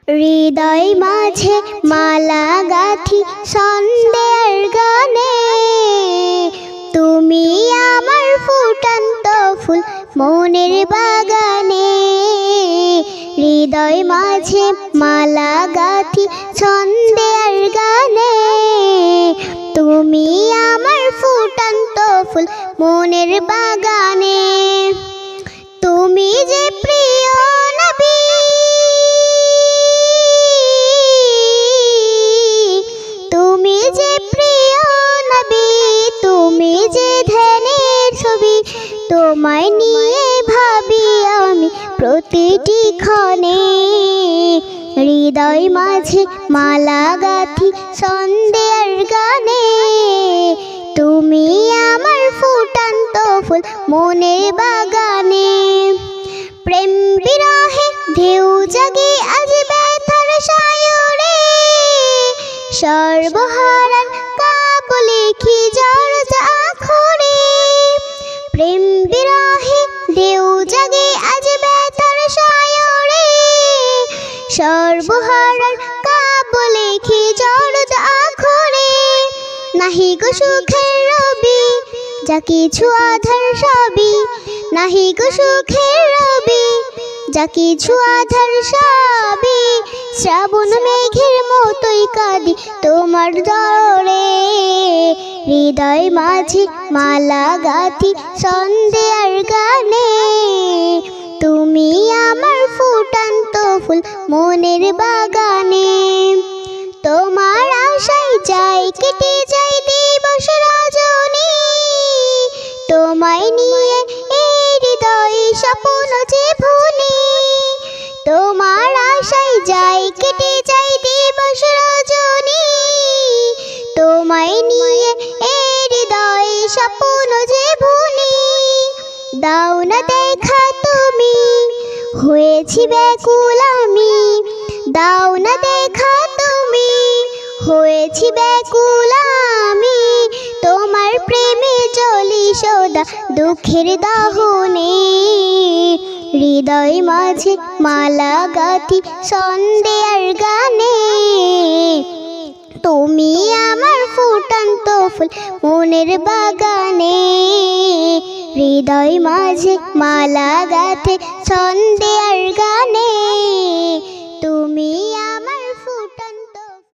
হৃদয় মাঝে মালা গাঁথি সন্ধ্যের গানে, তুমি আমার ফুটন্ত ফুল মনের বাগানে। হৃদয় মাঝে মালা গাঁথি সন্ধ্যের গানে, তুমি আমার ফুটন্ত ফুল মনের বাগানে। তুমি যে প্রিয় নবী, তুমি যে প্রিয় নবী, তুমি যে ধ্যানের ছবি, তোমায় নিয়ে ভাবি আমি প্রতিটি ক্ষণে। হৃদয় মাঝে মালা গাঁথি সন্ধ্যের গানে, তুমি আমার ফুটন্ত ফুল মনের বাগানে। প্রেম বিরহে ঢেউ জাগে আজ ব্যথার সায়রে, সর্বহারার কাব্য লিখি ঝড় আখরে। প্রেম বিরহে ঢেউ জাগে আজ ব্যথার সায়রে, সর্বহারার কাব্য লিখি ঝড় আখরে। নাহি গো সুখের রবি, যা কিছু আধার সবই, নাহি গো সুখের রবি, যা কিছু আধার সবই। শ্রাবণ মেঘের মতোই কাঁদি তোমার দরে। হৃদয় মাঝে মালা গাঁথি সন্ধ্যের গানে, তুমি আমার ফুটন্ত ফুল মনের বাগানে। তোমার আশায় যাই কেটে যাই দিবস রজনী, তোমায় নিয়ে এই হৃদয়ে স্বপ্ন যে ভুলি। তোমার আশায় যাই কেটে যাই দিবস রজনী, তোমায় নিয়ে এই হৃদয়ে স্বপ্ন যে ভুলি। দাও না দেখা তুমি, হয়েছি ব্যাকুল আমি, দাও না দেখা তুমি, হয়েছি ব্যাকুল আমি। তোমার প্রেমে জ্বলি সদা দুঃখের দহনে। হৃদয় মাঝে মালা গাঁথি সন্ধ্যের গানে, তুমি আমার ফুটন্ত ফুল মনের বাগানে। হৃদয় মাঝে মালা গাঁথি সন্ধ্যের গানে, তুমি আমার